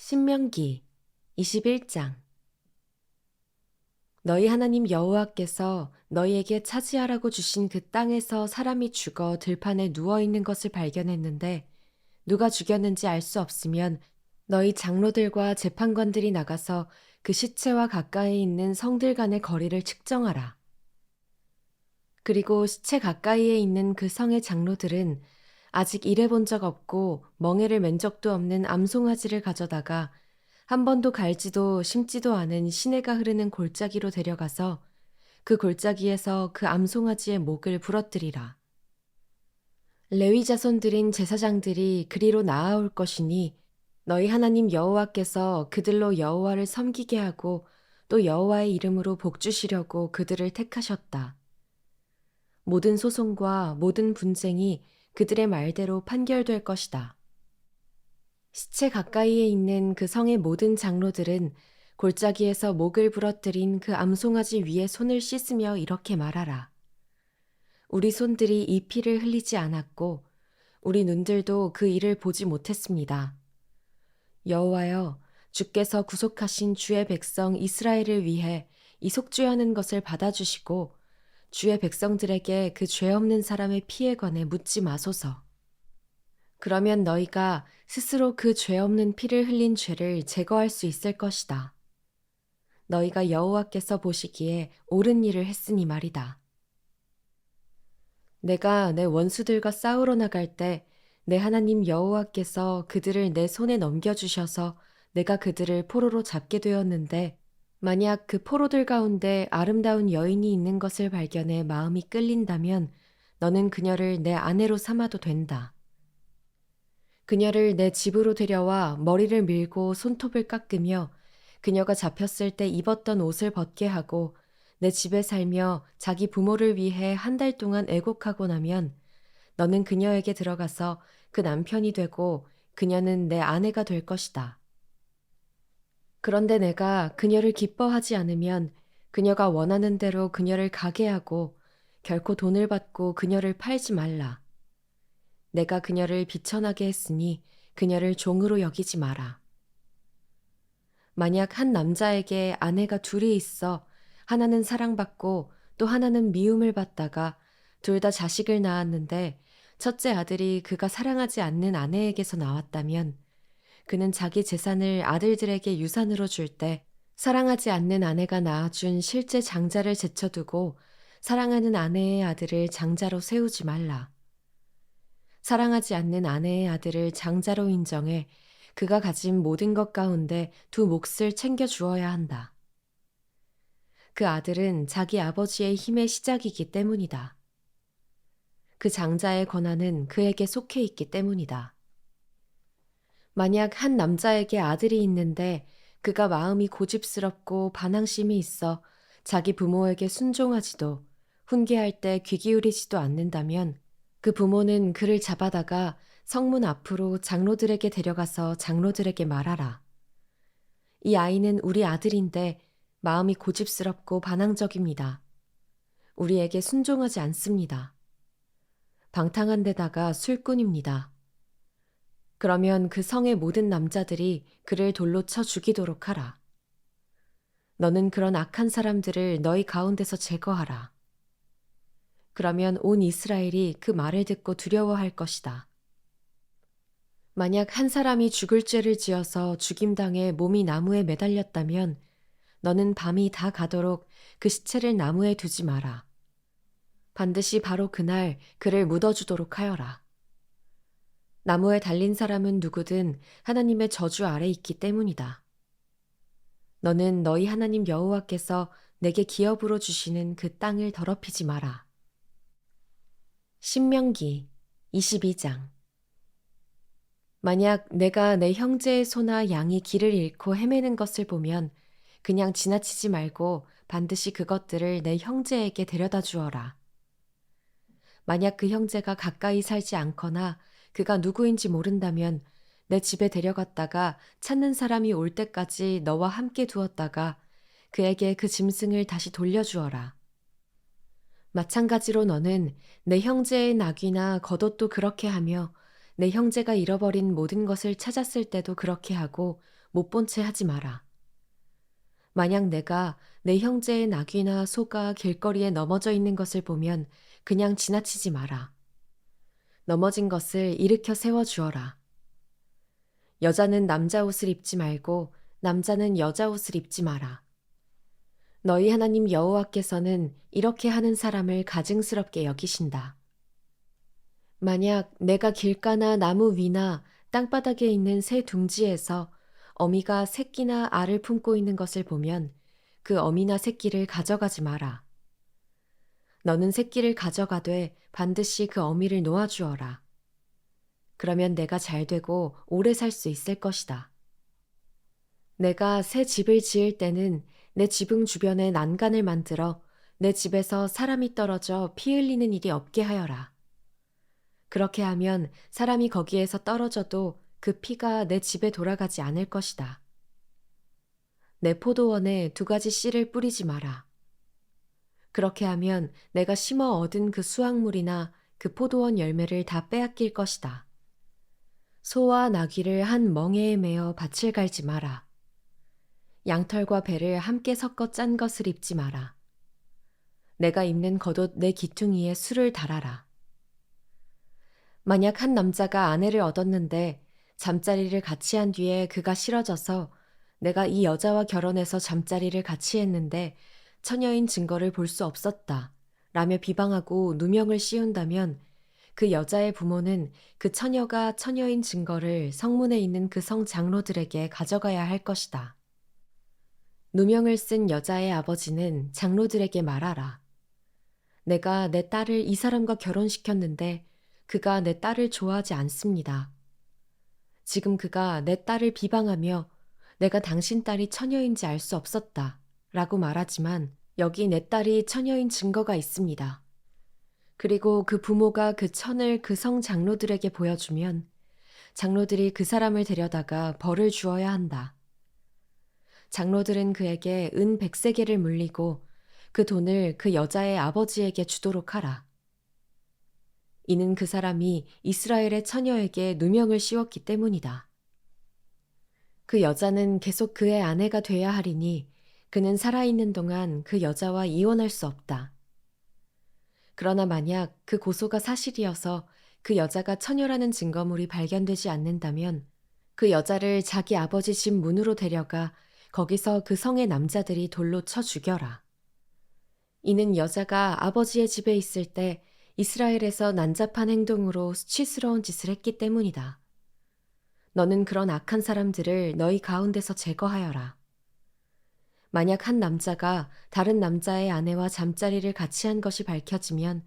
신명기 21장. 너희 하나님 여호와께서 너희에게 차지하라고 주신 그 땅에서 사람이 죽어 들판에 누워 있는 것을 발견했는데 누가 죽였는지 알 수 없으면 너희 장로들과 재판관들이 나가서 그 시체와 가까이 있는 성들 간의 거리를 측정하라. 그리고 시체 가까이에 있는 그 성의 장로들은 아직 일해본 적 없고 멍에를 맨 적도 없는 암송아지를 가져다가 한 번도 갈지도 심지도 않은 시내가 흐르는 골짜기로 데려가서 그 골짜기에서 그 암송아지의 목을 부러뜨리라. 레위 자손들인 제사장들이 그리로 나아올 것이니 너희 하나님 여호와께서 그들로 여호와를 섬기게 하고 또 여호와의 이름으로 복주시려고 그들을 택하셨다. 모든 소송과 모든 분쟁이 그들의 말대로 판결될 것이다. 시체 가까이에 있는 그 성의 모든 장로들은 골짜기에서 목을 부러뜨린 그 암송아지 위에 손을 씻으며 이렇게 말하라. 우리 손들이 이 피를 흘리지 않았고 우리 눈들도 그 일을 보지 못했습니다. 여호와여, 주께서 구속하신 주의 백성 이스라엘을 위해 이 속죄하는 것을 받아주시고 주의 백성들에게 그 죄 없는 사람의 피에 관해 묻지 마소서. 그러면 너희가 스스로 그 죄 없는 피를 흘린 죄를 제거할 수 있을 것이다. 너희가 여호와께서 보시기에 옳은 일을 했으니 말이다. 내가 내 원수들과 싸우러 나갈 때 내 하나님 여호와께서 그들을 내 손에 넘겨주셔서 내가 그들을 포로로 잡게 되었는데 만약 그 포로들 가운데 아름다운 여인이 있는 것을 발견해 마음이 끌린다면 너는 그녀를 내 아내로 삼아도 된다. 그녀를 내 집으로 데려와 머리를 밀고 손톱을 깎으며 그녀가 잡혔을 때 입었던 옷을 벗게 하고 내 집에 살며 자기 부모를 위해 한 달 동안 애곡하고 나면 너는 그녀에게 들어가서 그 남편이 되고 그녀는 내 아내가 될 것이다. 그런데 내가 그녀를 기뻐하지 않으면 그녀가 원하는 대로 그녀를 가게 하고 결코 돈을 받고 그녀를 팔지 말라. 내가 그녀를 비천하게 했으니 그녀를 종으로 여기지 마라. 만약 한 남자에게 아내가 둘이 있어 하나는 사랑받고 또 하나는 미움을 받다가 둘 다 자식을 낳았는데 첫째 아들이 그가 사랑하지 않는 아내에게서 나왔다면 그는 자기 재산을 아들들에게 유산으로 줄 때 사랑하지 않는 아내가 낳아준 실제 장자를 제쳐두고 사랑하는 아내의 아들을 장자로 세우지 말라. 사랑하지 않는 아내의 아들을 장자로 인정해 그가 가진 모든 것 가운데 두 몫을 챙겨 주어야 한다. 그 아들은 자기 아버지의 힘의 시작이기 때문이다. 그 장자의 권한은 그에게 속해 있기 때문이다. 만약 한 남자에게 아들이 있는데 그가 마음이 고집스럽고 반항심이 있어 자기 부모에게 순종하지도 훈계할 때 귀 기울이지도 않는다면 그 부모는 그를 잡아다가 성문 앞으로 장로들에게 데려가서 장로들에게 말하라. 이 아이는 우리 아들인데 마음이 고집스럽고 반항적입니다. 우리에게 순종하지 않습니다. 방탕한 데다가 술꾼입니다. 그러면 그 성의 모든 남자들이 그를 돌로 쳐 죽이도록 하라. 너는 그런 악한 사람들을 너희 가운데서 제거하라. 그러면 온 이스라엘이 그 말을 듣고 두려워할 것이다. 만약 한 사람이 죽을 죄를 지어서 죽임당해 몸이 나무에 매달렸다면 너는 밤이 다 가도록 그 시체를 나무에 두지 마라. 반드시 바로 그날 그를 묻어주도록 하여라. 나무에 달린 사람은 누구든 하나님의 저주 아래 있기 때문이다. 너는 너희 하나님 여호와께서 내게 기업으로 주시는 그 땅을 더럽히지 마라. 신명기 22장. 만약 내가 내 형제의 소나 양이 길을 잃고 헤매는 것을 보면 그냥 지나치지 말고 반드시 그것들을 내 형제에게 데려다 주어라. 만약 그 형제가 가까이 살지 않거나 그가 누구인지 모른다면 내 집에 데려갔다가 찾는 사람이 올 때까지 너와 함께 두었다가 그에게 그 짐승을 다시 돌려주어라. 마찬가지로 너는 내 형제의 낙이나 겉옷도 그렇게 하며 내 형제가 잃어버린 모든 것을 찾았을 때도 그렇게 하고 못 본 채 하지 마라. 만약 내가 내 형제의 나귀나 소가 길거리에 넘어져 있는 것을 보면 그냥 지나치지 마라. 넘어진 것을 일으켜 세워 주어라. 여자는 남자 옷을 입지 말고 남자는 여자 옷을 입지 마라. 너희 하나님 여호와께서는 이렇게 하는 사람을 가증스럽게 여기신다. 만약 내가 길가나 나무 위나 땅바닥에 있는 새 둥지에서 어미가 새끼나 알을 품고 있는 것을 보면 그 어미나 새끼를 가져가지 마라. 너는 새끼를 가져가되 반드시 그 어미를 놓아주어라. 그러면 내가 잘 되고 오래 살 수 있을 것이다. 내가 새 집을 지을 때는 내 지붕 주변에 난간을 만들어 내 집에서 사람이 떨어져 피 흘리는 일이 없게 하여라. 그렇게 하면 사람이 거기에서 떨어져도 그 피가 내 집에 돌아가지 않을 것이다. 내 포도원에 2가지 씨를 뿌리지 마라. 그렇게 하면 내가 심어 얻은 그 수확물이나 그 포도원 열매를 다 빼앗길 것이다. 소와 나귀를 한 멍에에 매어 밭을 갈지 마라. 양털과 배를 함께 섞어 짠 것을 입지 마라. 내가 입는 겉옷 내 기퉁이에 술을 달아라. 만약 한 남자가 아내를 얻었는데 잠자리를 같이 한 뒤에 그가 싫어져서 내가 이 여자와 결혼해서 잠자리를 같이 했는데 처녀인 증거를 볼 수 없었다 라며 비방하고 누명을 씌운다면 그 여자의 부모는 그 처녀가 처녀인 증거를 성문에 있는 그 성 장로들에게 가져가야 할 것이다. 누명을 쓴 여자의 아버지는 장로들에게 말하라. 내가 내 딸을 이 사람과 결혼시켰는데 그가 내 딸을 좋아하지 않습니다. 지금 그가 내 딸을 비방하며 내가 당신 딸이 처녀인지 알 수 없었다 라고 말하지만 여기 내 딸이 처녀인 증거가 있습니다. 그리고 그 부모가 그 천을 그 성 장로들에게 보여주면 장로들이 그 사람을 데려다가 벌을 주어야 한다. 장로들은 그에게 은 100세겔을 물리고 그 돈을 그 여자의 아버지에게 주도록 하라. 이는 그 사람이 이스라엘의 처녀에게 누명을 씌웠기 때문이다. 그 여자는 계속 그의 아내가 돼야 하리니 그는 살아있는 동안 그 여자와 이혼할 수 없다. 그러나 만약 그 고소가 사실이어서 그 여자가 처녀라는 증거물이 발견되지 않는다면 그 여자를 자기 아버지 집 문으로 데려가 거기서 그 성의 남자들이 돌로 쳐 죽여라. 이는 여자가 아버지의 집에 있을 때 이스라엘에서 난잡한 행동으로 수치스러운 짓을 했기 때문이다. 너는 그런 악한 사람들을 너희 가운데서 제거하여라. 만약 한 남자가 다른 남자의 아내와 잠자리를 같이 한 것이 밝혀지면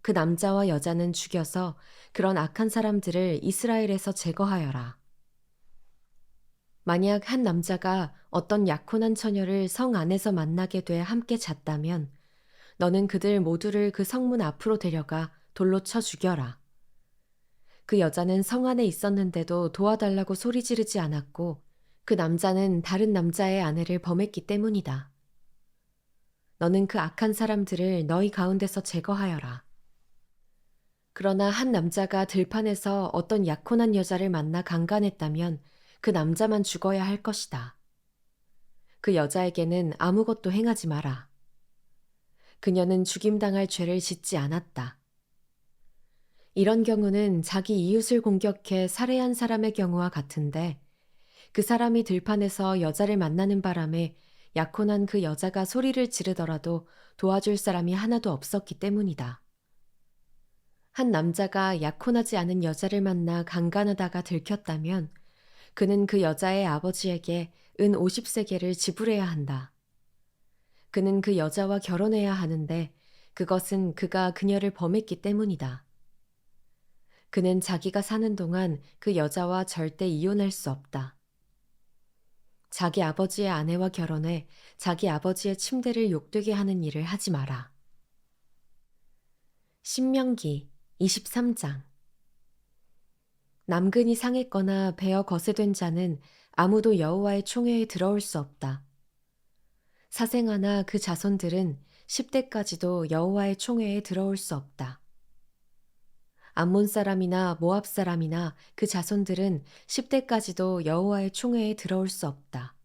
그 남자와 여자는 죽여서 그런 악한 사람들을 이스라엘에서 제거하여라. 만약 한 남자가 어떤 약혼한 처녀를 성 안에서 만나게 돼 함께 잤다면 너는 그들 모두를 그 성문 앞으로 데려가 돌로 쳐 죽여라. 그 여자는 성 안에 있었는데도 도와달라고 소리 지르지 않았고 그 남자는 다른 남자의 아내를 범했기 때문이다. 너는 그 악한 사람들을 너희 가운데서 제거하여라. 그러나 한 남자가 들판에서 어떤 약혼한 여자를 만나 강간했다면 그 남자만 죽어야 할 것이다. 그 여자에게는 아무것도 행하지 마라. 그녀는 죽임당할 죄를 짓지 않았다. 이런 경우는 자기 이웃을 공격해 살해한 사람의 경우와 같은데 그 사람이 들판에서 여자를 만나는 바람에 약혼한 그 여자가 소리를 지르더라도 도와줄 사람이 하나도 없었기 때문이다. 한 남자가 약혼하지 않은 여자를 만나 강간하다가 들켰다면 그는 그 여자의 아버지에게 은 50세겔을 지불해야 한다. 그는 그 여자와 결혼해야 하는데 그것은 그가 그녀를 범했기 때문이다. 그는 자기가 사는 동안 그 여자와 절대 이혼할 수 없다. 자기 아버지의 아내와 결혼해 자기 아버지의 침대를 욕되게 하는 일을 하지 마라. 신명기 23장. 남근이 상했거나 베어 거세된 자는 아무도 여호와의 총회에 들어올 수 없다. 사생아나 그 자손들은 10대까지도 여호와의 총회에 들어올 수 없다. 암몬 사람이나 모압 사람이나 그 자손들은 10대까지도 여호와의 총회에 들어올 수 없다.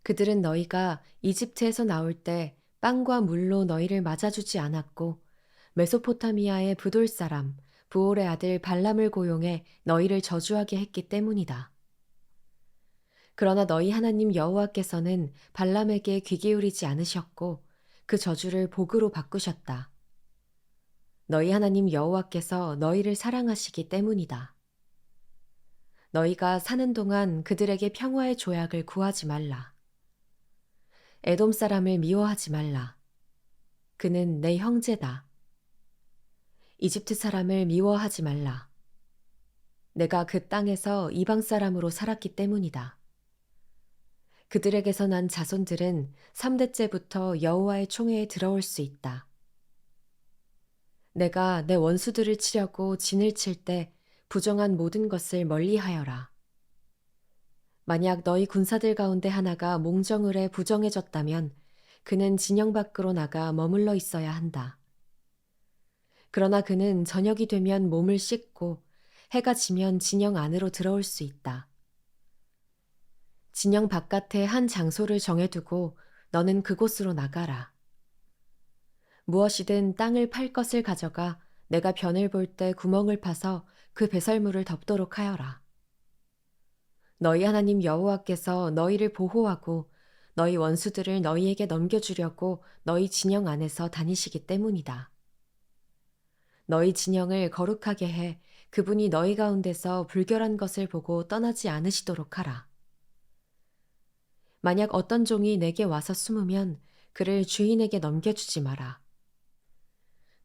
그들은 너희가 이집트에서 나올 때 빵과 물로 너희를 맞아주지 않았고 메소포타미아의 브돌 사람 부올의 아들 발람을 고용해 너희를 저주하게 했기 때문이다. 그러나 너희 하나님 여호와께서는 발람에게 귀 기울이지 않으셨고 그 저주를 복으로 바꾸셨다. 너희 하나님 여호와께서 너희를 사랑하시기 때문이다. 너희가 사는 동안 그들에게 평화의 조약을 구하지 말라. 에돔 사람을 미워하지 말라. 그는 내 형제다. 이집트 사람을 미워하지 말라. 내가 그 땅에서 이방 사람으로 살았기 때문이다. 그들에게서 난 자손들은 3대째부터 여호와의 총회에 들어올 수 있다. 내가 내 원수들을 치려고 진을 칠 때 부정한 모든 것을 멀리하여라. 만약 너희 군사들 가운데 하나가 몽정을 해 부정해졌다면 그는 진영 밖으로 나가 머물러 있어야 한다. 그러나 그는 저녁이 되면 몸을 씻고 해가 지면 진영 안으로 들어올 수 있다. 진영 바깥에 한 장소를 정해두고 너는 그곳으로 나가라. 무엇이든 땅을 팔 것을 가져가 내가 변을 볼 때 구멍을 파서 그 배설물을 덮도록 하여라. 너희 하나님 여호와께서 너희를 보호하고 너희 원수들을 너희에게 넘겨주려고 너희 진영 안에서 다니시기 때문이다. 너희 진영을 거룩하게 해 그분이 너희 가운데서 불결한 것을 보고 떠나지 않으시도록 하라. 만약 어떤 종이 내게 와서 숨으면 그를 주인에게 넘겨주지 마라.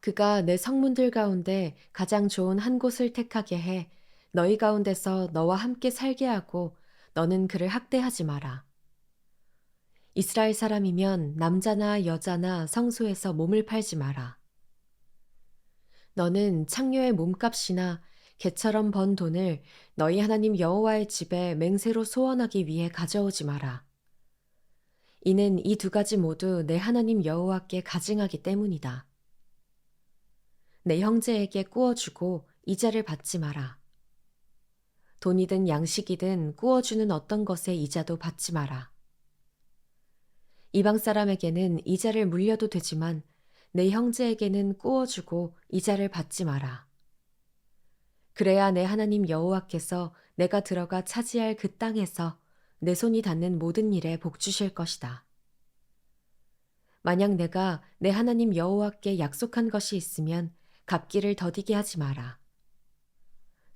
그가 내 성문들 가운데 가장 좋은 한 곳을 택하게 해 너희 가운데서 너와 함께 살게 하고 너는 그를 학대하지 마라. 이스라엘 사람이면 남자나 여자나 성소에서 몸을 팔지 마라. 너는 창녀의 몸값이나 개처럼 번 돈을 너희 하나님 여호와의 집에 맹세로 소원하기 위해 가져오지 마라. 이는 이 두 가지 모두 내 하나님 여호와께 가증하기 때문이다. 내 형제에게 꾸어주고 이자를 받지 마라. 돈이든 양식이든 꾸어주는 어떤 것에 이자도 받지 마라. 이방 사람에게는 이자를 물려도 되지만 내 형제에게는 꾸어주고 이자를 받지 마라. 그래야 내 하나님 여호와께서 내가 들어가 차지할 그 땅에서 내 손이 닿는 모든 일에 복 주실 것이다. 만약 내가 내 하나님 여호와께 약속한 것이 있으면 갚기를 더디게 하지 마라.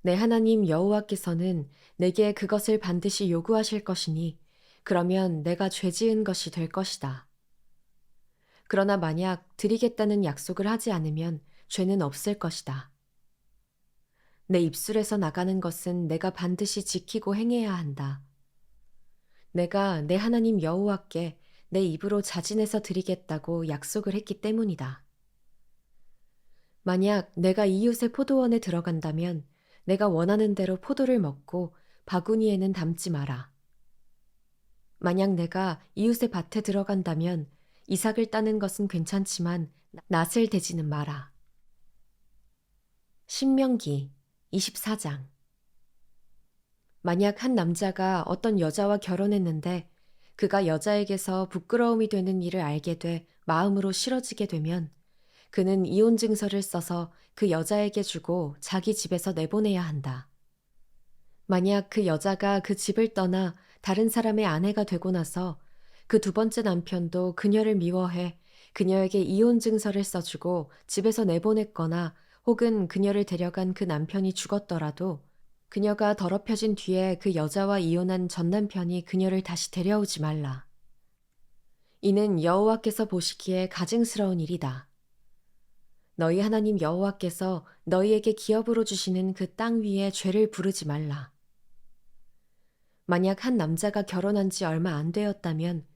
내 하나님 여호와께서는 내게 그것을 반드시 요구하실 것이니 그러면 내가 죄 지은 것이 될 것이다. 그러나 만약 드리겠다는 약속을 하지 않으면 죄는 없을 것이다. 내 입술에서 나가는 것은 내가 반드시 지키고 행해야 한다. 내가 내 하나님 여호와께 내 입으로 자진해서 드리겠다고 약속을 했기 때문이다. 만약 내가 이웃의 포도원에 들어간다면 내가 원하는 대로 포도를 먹고 바구니에는 담지 마라. 만약 내가 이웃의 밭에 들어간다면 이삭을 따는 것은 괜찮지만 낫을 대지는 마라. 신명기 24장. 만약 한 남자가 어떤 여자와 결혼했는데 그가 여자에게서 부끄러움이 되는 일을 알게 돼 마음으로 싫어지게 되면 그는 이혼 증서를 써서 그 여자에게 주고 자기 집에서 내보내야 한다. 만약 그 여자가 그 집을 떠나 다른 사람의 아내가 되고 나서 그 두 번째 남편도 그녀를 미워해 그녀에게 이혼 증서를 써주고 집에서 내보냈거나 혹은 그녀를 데려간 그 남편이 죽었더라도 그녀가 더럽혀진 뒤에 그 여자와 이혼한 전 남편이 그녀를 다시 데려오지 말라. 이는 여호와께서 보시기에 가증스러운 일이다. 너희 하나님 여호와께서 너희에게 기업으로 주시는 그 땅 위에 죄를 부르지 말라. 만약 한 남자가 결혼한 지 얼마 안 되었다면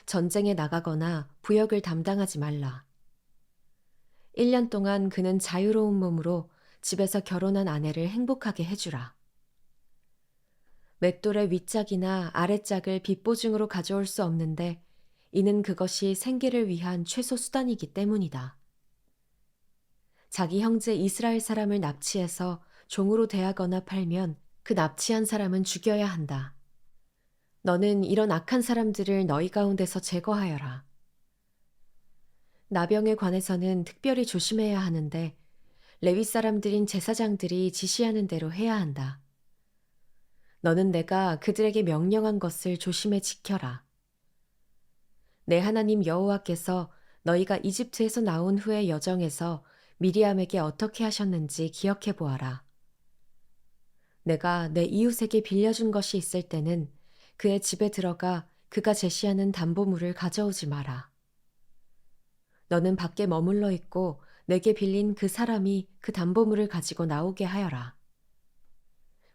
전쟁에 나가거나 부역을 담당하지 말라. 1년 동안 그는 자유로운 몸으로 집에서 결혼한 아내를 행복하게 해주라. 맷돌의 윗짝이나 아랫짝을 빚보증으로 가져올 수 없는데 이는 그것이 생계를 위한 최소 수단이기 때문이다. 자기 형제 이스라엘 사람을 납치해서 종으로 대하거나 팔면 그 납치한 사람은 죽여야 한다. 너는 이런 악한 사람들을 너희 가운데서 제거하여라. 나병에 관해서는 특별히 조심해야 하는데 레위 사람들인 제사장들이 지시하는 대로 해야 한다. 너는 내가 그들에게 명령한 것을 조심해 지켜라. 내 하나님 여호와께서 너희가 이집트에서 나온 후의 여정에서 미리암에게 어떻게 하셨는지 기억해 보아라. 내가 내 이웃에게 빌려준 것이 있을 때는 그의 집에 들어가 그가 제시하는 담보물을 가져오지 마라. 너는 밖에 머물러 있고 내게 빌린 그 사람이 그 담보물을 가지고 나오게 하여라.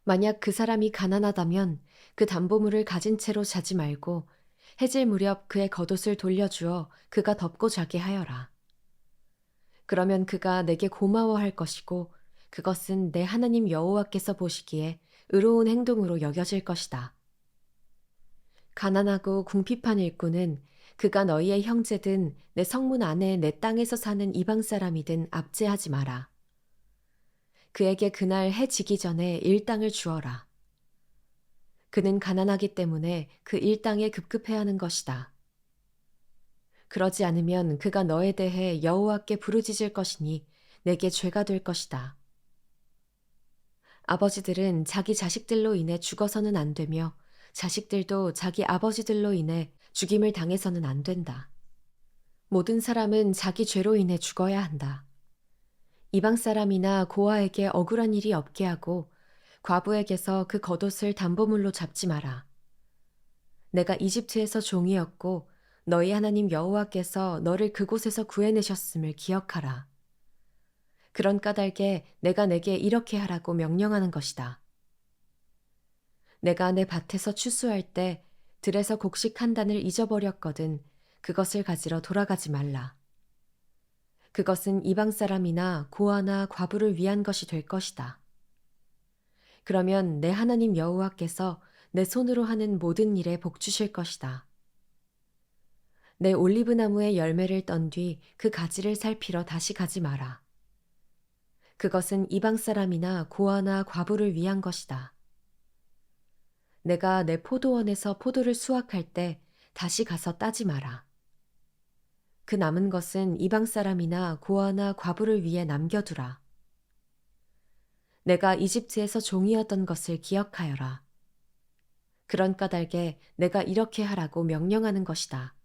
만약 그 사람이 가난하다면 그 담보물을 가진 채로 자지 말고 해질 무렵 그의 겉옷을 돌려주어 그가 덮고 자게 하여라. 그러면 그가 내게 고마워할 것이고 그것은 내 하나님 여호와께서 보시기에 의로운 행동으로 여겨질 것이다. 가난하고 궁핍한 일꾼은 그가 너희의 형제든 내 성문 안에 내 땅에서 사는 이방 사람이든 압제하지 마라. 그에게 그날 해 지기 전에 일당을 주어라. 그는 가난하기 때문에 그 일당에 급급해하는 것이다. 그러지 않으면 그가 너에 대해 여호와께 부르짖을 것이니 내게 죄가 될 것이다. 아버지들은 자기 자식들로 인해 죽어서는 안 되며 자식들도 자기 아버지들로 인해 죽임을 당해서는 안 된다. 모든 사람은 자기 죄로 인해 죽어야 한다. 이방 사람이나 고아에게 억울한 일이 없게 하고 과부에게서 그 겉옷을 담보물로 잡지 마라. 내가 이집트에서 종이었고 너희 하나님 여호와께서 너를 그곳에서 구해내셨음을 기억하라. 그런 까닭에 내가 내게 이렇게 하라고 명령하는 것이다. 내가 내 밭에서 추수할 때 들에서 곡식 한 단을 잊어버렸거든 그것을 가지러 돌아가지 말라. 그것은 이방 사람이나 고아나 과부를 위한 것이 될 것이다. 그러면 내 하나님 여호와께서 내 손으로 하는 모든 일에 복 주실 것이다. 내 올리브 나무의 열매를 떤 뒤 그 가지를 살피러 다시 가지 마라. 그것은 이방 사람이나 고아나 과부를 위한 것이다. 내가 내 포도원에서 포도를 수확할 때 다시 가서 따지 마라. 그 남은 것은 이방 사람이나 고아나 과부를 위해 남겨두라. 내가 이집트에서 종이었던 것을 기억하여라. 그런 까닭에 내가 이렇게 하라고 명령하는 것이다.